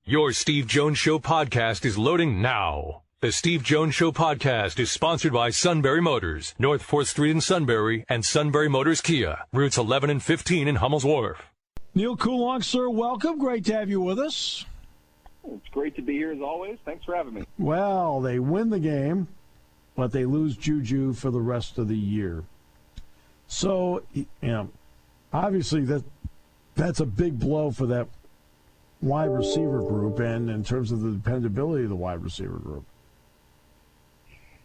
Your Steve Jones Show podcast is loading now. The Steve Jones Show podcast is sponsored by Sunbury Motors, North 4th Street in Sunbury, and Sunbury Motors Kia, routes 11 and 15 in Hummel's Wharf. Neal Coolong, sir, welcome. Great to have you with us. It's great to be here as always. Thanks for having me. Well, they win the game, but they lose JuJu for the rest of the year. So, obviously that's a big blow for that wide receiver group, and in terms of the dependability of the wide receiver group.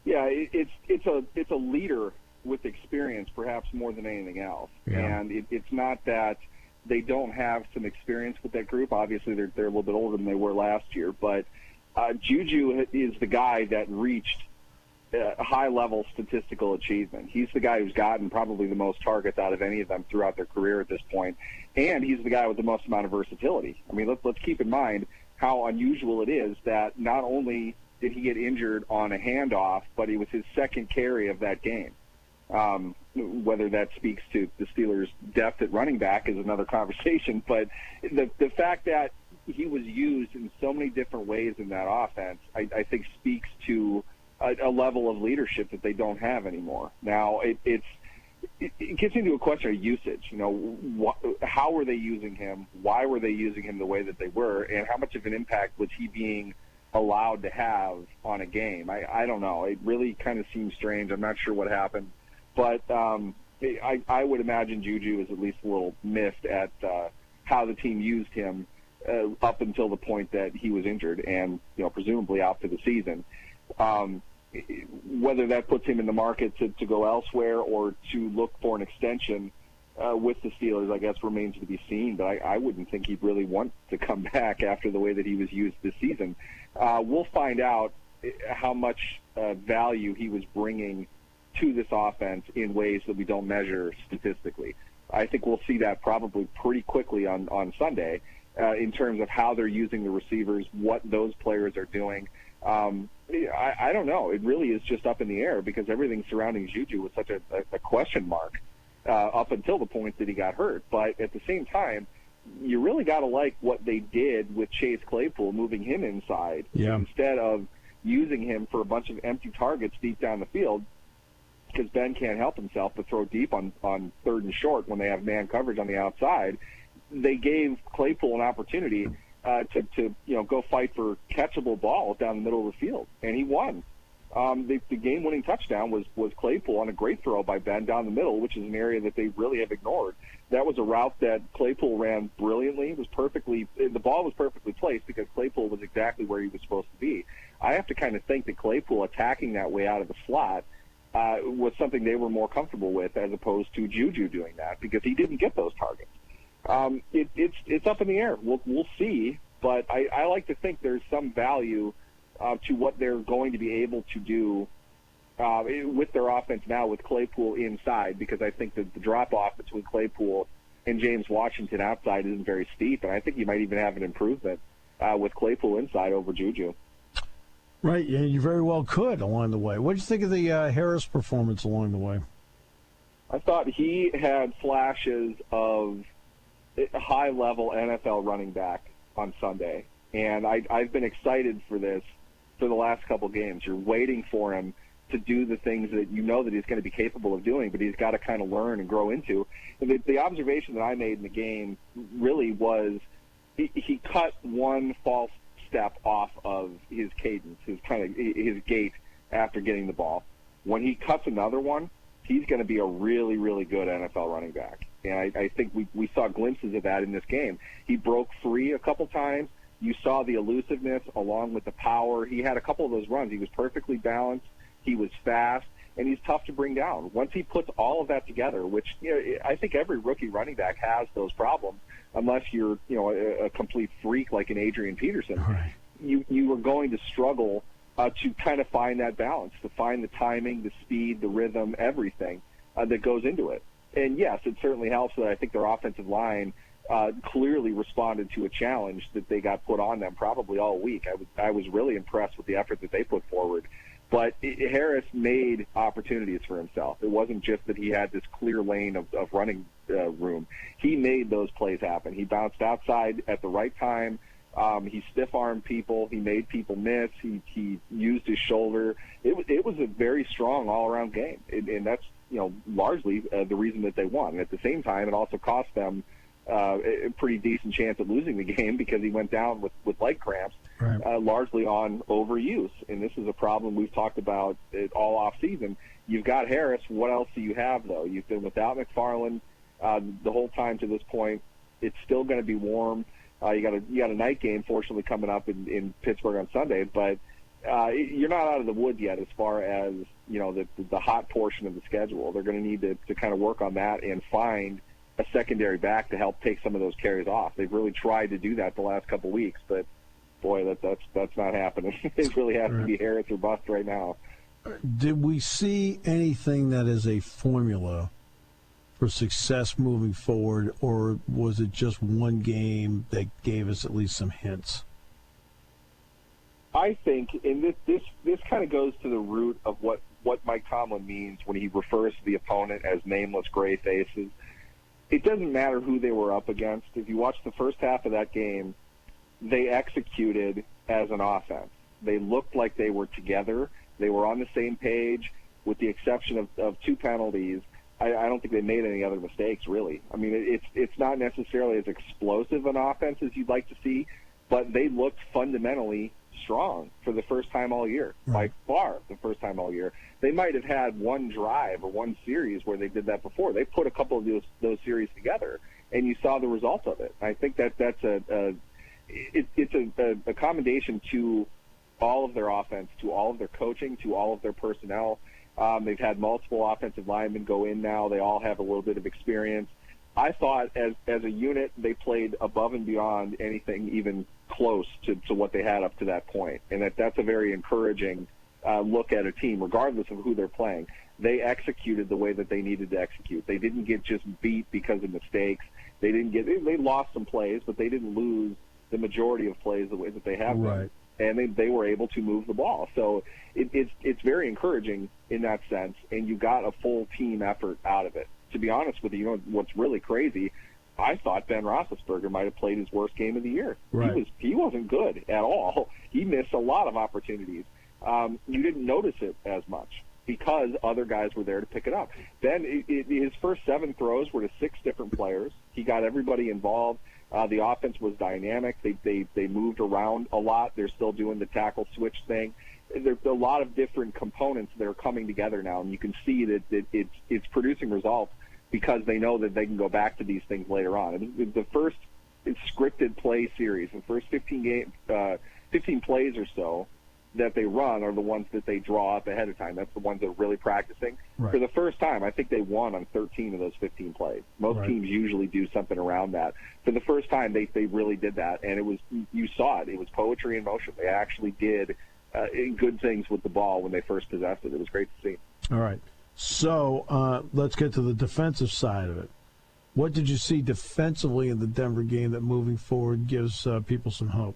Yeah, it's a leader with experience, perhaps more than anything else. Yeah. And it's not that they don't have some experience with that group. Obviously, they're a little bit older than they were last year. But JuJu is the guy that reached high-level statistical achievement. He's the guy who's gotten probably the most targets out of any of them throughout their career at this point, and he's the guy with the most amount of versatility. I mean, let's keep in mind how unusual it is that not only did he get injured on a handoff, but it was his second carry of that game. Whether that speaks to the Steelers' depth at running back is another conversation, but the fact that he was used in so many different ways in that offense, I think speaks to a level of leadership that they don't have anymore. Now, it gets into a question of usage. How were they using him? Why were they using him the way that they were? And how much of an impact was he being allowed to have on a game? I don't know. It really kind of seems strange. I'm not sure what happened. But I would imagine JuJu is at least a little miffed at how the team used him up until the point that he was injured and, presumably out for the season. Whether that puts him in the market to go elsewhere or to look for an extension with the Steelers, I guess, remains to be seen. But I wouldn't think he'd really want to come back after the way that he was used this season. We'll find out how much value he was bringing to this offense in ways that we don't measure statistically. I think we'll see that probably pretty quickly on Sunday in terms of how they're using the receivers, what those players are doing. I don't know. It really is just up in the air because everything surrounding JuJu was such a question mark up until the point that he got hurt. But at the same time, you really got to like what they did with Chase Claypool, moving him inside instead of using him for a bunch of empty targets deep down the field, because Ben can't help himself but throw deep on third and short when they have man coverage on the outside. They gave Claypool an opportunity to go fight for catchable balls down the middle of the field, and he won. The game-winning touchdown was Claypool on a great throw by Ben down the middle, which is an area that they really have ignored. That was a route that Claypool ran brilliantly. The ball was perfectly placed because Claypool was exactly where he was supposed to be. I have to kind of think that Claypool attacking that way out of the slot was something they were more comfortable with as opposed to JuJu doing that because he didn't get those targets. It's up in the air. We'll see, but I like to think there's some value to what they're going to be able to do with their offense now with Claypool inside, because I think that the drop-off between Claypool and James Washington outside isn't very steep, and I think you might even have an improvement with Claypool inside over JuJu. Right, yeah, you very well could along the way. What did you think of the Harris performance along the way? I thought he had flashes of a high-level NFL running back on Sunday, and I've been excited for this for the last couple games. You're waiting for him to do the things that you know that he's going to be capable of doing, but he's got to kind of learn and grow into. And the observation that I made in the game really was he cut one false step off of his cadence, his gait after getting the ball. When he cuts another one, he's going to be a really, really good NFL running back. And I think we saw glimpses of that in this game. He broke free a couple times. You saw the elusiveness along with the power. He had a couple of those runs. He was perfectly balanced. He was fast, and he's tough to bring down. Once he puts all of that together, which I think every rookie running back has those problems, unless you're a complete freak like an Adrian Peterson. Right. You are going to struggle to kind of find that balance, to find the timing, the speed, the rhythm, everything that goes into it. And yes, it certainly helps that I think their offensive line clearly responded to a challenge that they got put on them probably all week. I was really impressed with the effort that they put forward. But Harris made opportunities for himself. It wasn't just that he had this clear lane of running room. He made those plays happen. He bounced outside at the right time. He stiff-armed people. He made people miss. He used his shoulder. It was a very strong all-around game, and that's largely the reason that they won. And at the same time, it also cost them a pretty decent chance of losing the game because he went down with leg cramps, right. Largely on overuse. And this is a problem we've talked about all off season. You've got Harris. What else do you have, though? You've been without McFarland the whole time to this point. It's still going to be warm. You got a night game, fortunately, coming up in Pittsburgh on Sunday, but you're not out of the woods yet as far as the hot portion of the schedule. They're going to need to kind of work on that and find a secondary back to help take some of those carries off. They've really tried to do that the last couple of weeks, but boy, that's not happening. It really has to be Harris or bust right now. Did we see anything that is a formula for success moving forward, or was it just one game that gave us at least some hints? I think, and this kind of goes to the root of what Mike Tomlin means when he refers to the opponent as nameless gray faces. It doesn't matter who they were up against. If you watch the first half of that game, they executed as an offense. They looked like they were together. They were on the same page, with the exception of two penalties. I don't think they made any other mistakes, really. I mean, it's not necessarily as explosive an offense as you'd like to see, but they looked fundamentally strong for the first time all year, by far the first time all year. They might have had one drive or one series where they did that before. They put a couple of those series together, and you saw the result of it. I think that's a commendation to all of their offense, to all of their coaching, to all of their personnel. They've had multiple offensive linemen go in now. They all have a little bit of experience. I thought as a unit they played above and beyond anything even close to what they had up to that point. And that's a very encouraging look at a team, regardless of who they're playing. They executed the way that they needed to execute. They didn't get just beat because of mistakes. They lost some plays, but they didn't lose the majority of plays the way that they have been. And they were able to move the ball. So it's very encouraging in that sense, and you got a full team effort out of it. To be honest with you, what's really crazy, I thought Ben Roethlisberger might have played his worst game of the year. Right. He wasn't good at all. He missed a lot of opportunities. You didn't notice it as much because other guys were there to pick it up. Ben, his first 7 throws were to 6 different players. He got everybody involved. The offense was dynamic. They moved around a lot. They're still doing the tackle switch thing. There's a lot of different components that are coming together now, and you can see that it's producing results because they know that they can go back to these things later on. The first scripted play series, the first 15 plays or so that they run are the ones that they draw up ahead of time. That's the ones that are really practicing. Right. For the first time, I think they won on 13 of those 15 plays. Most teams usually do something around that. For the first time, they really did that, and you saw it. It was poetry in motion. They actually did good things with the ball when they first possessed it. It was great to see. All right. So let's get to the defensive side of it. What did you see defensively in the Denver game that moving forward gives people some hope?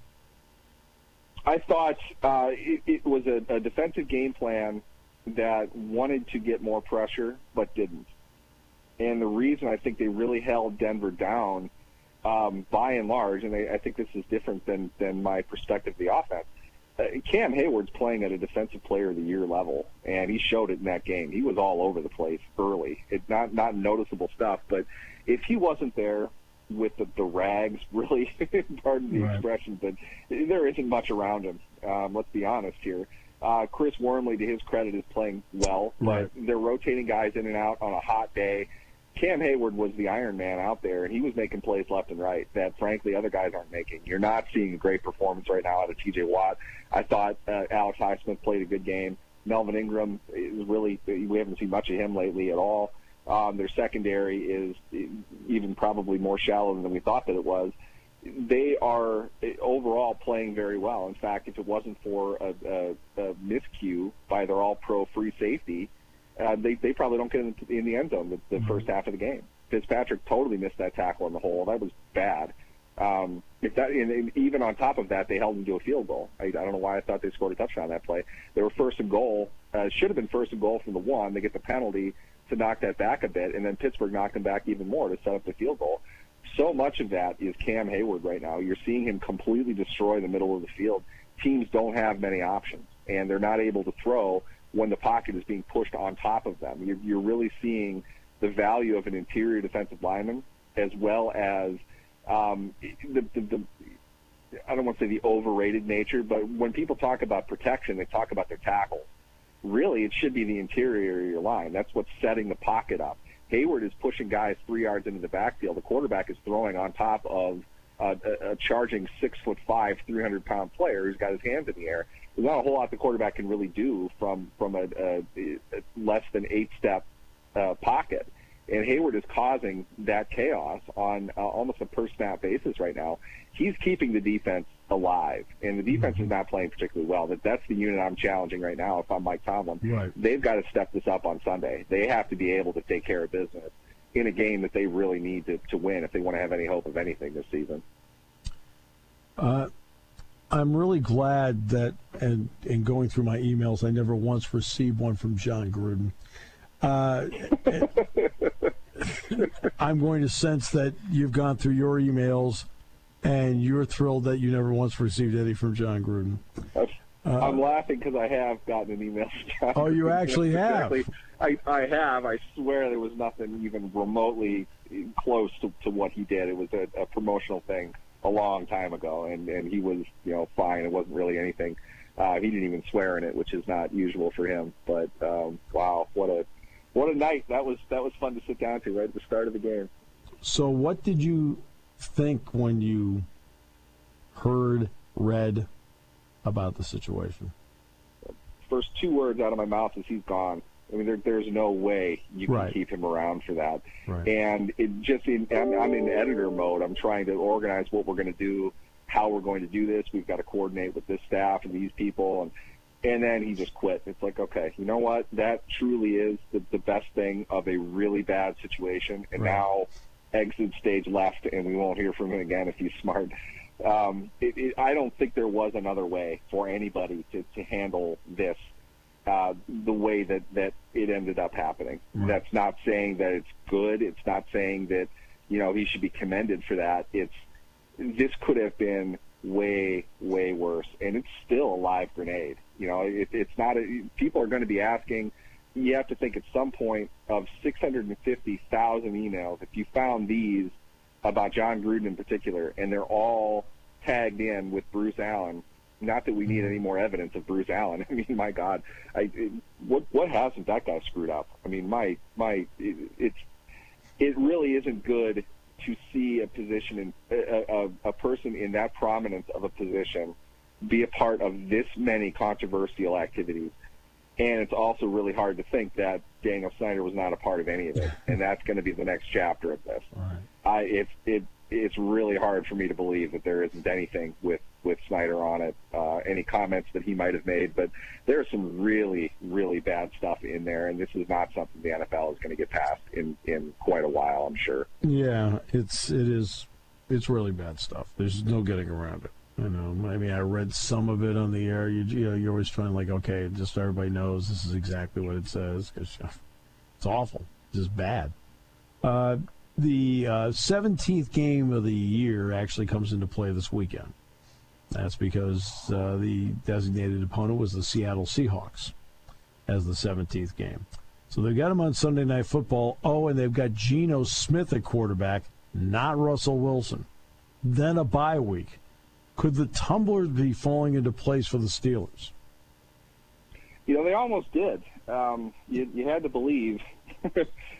I thought it was a defensive game plan that wanted to get more pressure but didn't. And the reason I think they really held Denver down by and large, and I think this is different than my perspective of the offense, Cam Hayward's playing at a defensive player of the year level, and he showed it in that game. He was all over the place early. It's not noticeable stuff, but if he wasn't there with the rags, really, pardon the expression, but there isn't much around him. Let's be honest here. Chris Wormley, to his credit, is playing well, but they're rotating guys in and out on a hot day. Cam Hayward was the Iron Man out there, and he was making plays left and right that, frankly, other guys aren't making. You're not seeing a great performance right now out of T.J. Watt. I thought Alex Highsmith played a good game. Melvin Ingram is really – we haven't seen much of him lately at all. Their secondary is even probably more shallow than we thought that it was. They are overall playing very well. In fact, if it wasn't for a miscue by their all-pro free safety, they probably don't get in the end zone the first half of the game. Fitzpatrick totally missed that tackle in the hole. That was bad. And even on top of that, they held him to a field goal. I don't know why I thought they scored a touchdown on that play. They were first and goal. Should have been first and goal from the 1. They get the penalty to knock that back a bit, and then Pittsburgh knocked them back even more to set up the field goal. so much of that is Cam Hayward right now. You're seeing him completely destroy the middle of the field. Teams don't have many options, and they're not able to throw when the pocket is being pushed on top of them. You're really seeing the value of an interior defensive lineman, as well as the I don't want to say the overrated nature, but when people talk about protection, they talk about their tackles. Really, it should be the interior of your line. That's what's setting the pocket up. Hayward is pushing guys 3 yards into the backfield. The quarterback is throwing on top of a charging 6'5", 300-pound player who's got his hands in the air. There's not a whole lot the quarterback can really do from a less than 8-step pocket. And Hayward is causing that chaos on almost a per-snap basis right now. He's keeping the defense alive, and the defense is not playing particularly well. That's the unit I'm challenging right now if I'm Mike Tomlin. Right. They've got to step this up on Sunday. They have to be able to take care of business in a game that they really need to win if they want to have any hope of anything this season. I'm really glad that, and in going through my emails, I never once received one from John Gruden. I'm going to sense that you've gone through your emails and you're thrilled that you never once received any from John Gruden. I'm laughing because I have gotten an email from John. Oh, you actually have? I have. I swear there was nothing even remotely close to what he did. It was a promotional thing a long time ago, and he was fine. It wasn't really anything. He didn't even swear in it, which is not usual for him. But wow, what a night. That was fun to sit down to right at the start of the game. So what did you think when you read about the situation? First 2 words out of my mouth is he's gone. I mean, there's no way you can keep him around for that. Right. And I'm in editor mode. I'm trying to organize what we're going to do, how we're going to do this. We've got to coordinate with this staff and these people. And then he just quit. It's like, okay, you know what? That truly is the best thing of a really bad situation. And now exit stage left, and we won't hear from him again if he's smart. I don't think there was another way for anybody to handle this the way that it ended up happening. Right. That's not saying that it's good. It's not saying that he should be commended for that. This could have been way, way worse, and it's still a live grenade. It's not. People are going to be asking. You have to think at some point of 650,000 emails. If you found these about John Gruden in particular, and they're all tagged in with Bruce Allen. Not that we need any more evidence of Bruce Allen. I mean, my God, what hasn't that guy screwed up? I mean, it really isn't good to see a position a person in that prominence of a position be a part of this many controversial activities. And it's also really hard to think that Daniel Snyder was not a part of any of it, and that's going to be the next chapter of this. Right. It's really hard for me to believe that there isn't anything with Snyder on it, any comments that he might have made, but there's some really, really bad stuff in there, and this is not something the NFL is going to get past in quite a while, I'm sure. Yeah, it's really bad stuff. There's no getting around it. I mean, I read some of it on the air. You're always trying okay, just so everybody knows this is exactly what it says, because it's awful. It's just bad. The 17th game of the year actually comes into play this weekend. That's because the designated opponent was the Seattle Seahawks as the 17th game. So they've got him on Sunday Night Football. Oh, and they've got Geno Smith at quarterback, not Russell Wilson. Then a bye week. Could the tumblers be falling into place for the Steelers? They almost did. You had to believe.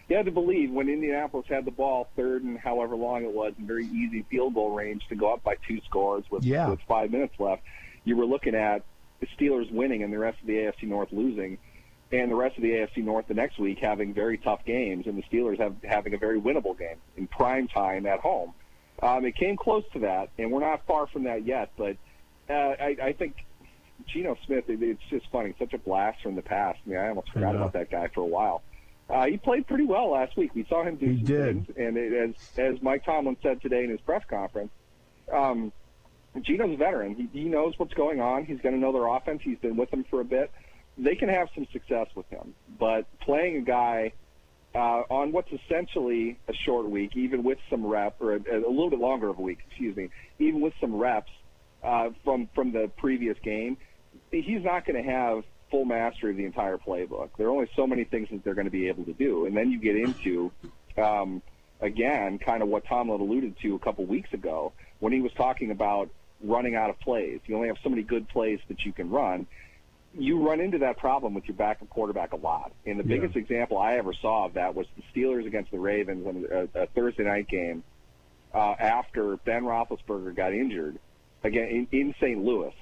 You had to believe when Indianapolis had the ball, third and however long it was, in very easy field goal range to go up by 2 scores with 5 minutes left. You were looking at the Steelers winning and the rest of the AFC North losing, and the rest of the AFC North the next week having very tough games, and the Steelers having a very winnable game in prime time at home. It came close to that, and we're not far from that yet, but I think Geno Smith, it's just funny, such a blast from the past. I mean, I almost forgot about that guy for a while. He played pretty well last week. We saw him do some things, and as Mike Tomlin said today in his press conference, Geno's a veteran. He knows what's going on. He's going to know their offense. He's been with them for a bit. They can have some success with him, but playing a guy on what's essentially a short week, even with some rep, or a little bit longer of a week, even with some reps from the previous game, he's not going to have full mastery of the entire playbook. There are only so many things that they're going to be able to do. And then you get into, again, kind of what Tomlin alluded to a couple weeks ago when he was talking about running out of plays. You only have so many good plays that you can run. You run into that problem with your backup quarterback a lot. And the biggest example I ever saw of that was the Steelers against the Ravens in a Thursday night game after Ben Roethlisberger got injured again in St. Louis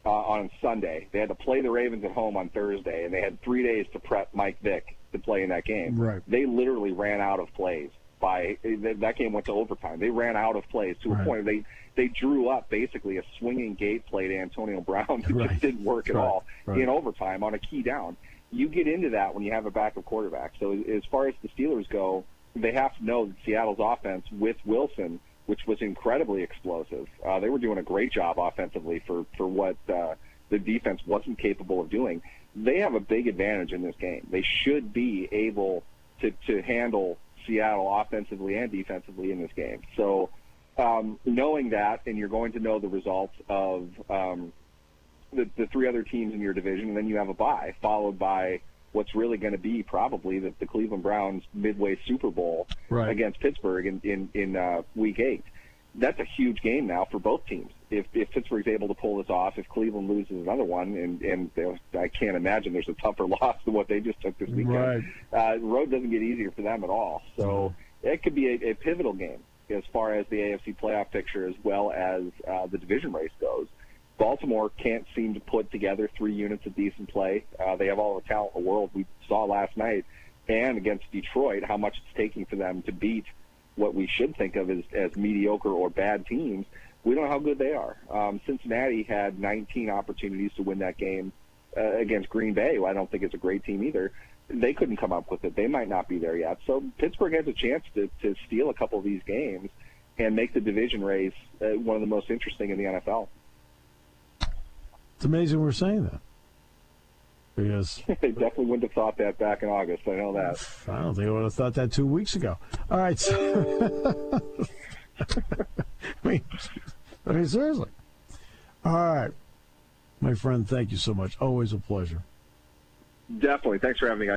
on Sunday. They had to play the Ravens at home on Thursday, and they had 3 days to prep Mike Vick to play in that game. Right. They literally ran out of plays. That game went to overtime. They ran out of plays to a point where they drew up basically a swinging gate play to Antonio Brown that just didn't work at all in overtime on a key down. You get into that when you have a backup quarterback. So as far as the Steelers go, they have to know that Seattle's offense with Wilson, which was incredibly explosive, they were doing a great job offensively for what the defense wasn't capable of doing. They have a big advantage in this game. They should be able to handle Seattle offensively and defensively in this game. So knowing that, and you're going to know the results of the three other teams in your division, and then you have a bye, followed by what's really going to be probably the Cleveland Browns Midway Super Bowl against Pittsburgh in Week 8. That's a huge game now for both teams. If Pittsburgh's able to pull this off, if Cleveland loses another one, and I can't imagine there's a tougher loss than what they just took this weekend. The road doesn't get easier for them at all. So it could be a pivotal game as far as the AFC playoff picture as well as the division race goes. Baltimore can't seem to put together 3 units of decent play. They have all the talent in the world. We saw last night, and against Detroit, how much it's taking for them to beat what we should think of as mediocre or bad teams. We don't know how good they are. Cincinnati had 19 opportunities to win that game against Green Bay, who I don't think is a great team either. They couldn't come up with it. They might not be there yet. So Pittsburgh has a chance to steal a couple of these games and make the division race one of the most interesting in the NFL. It's amazing we're saying that. Because they definitely wouldn't have thought that back in August. I know that. I don't think I would have thought that 2 weeks ago. All right. I mean, seriously. All right. My friend, thank you so much. Always a pleasure. Definitely. Thanks for having me, guys.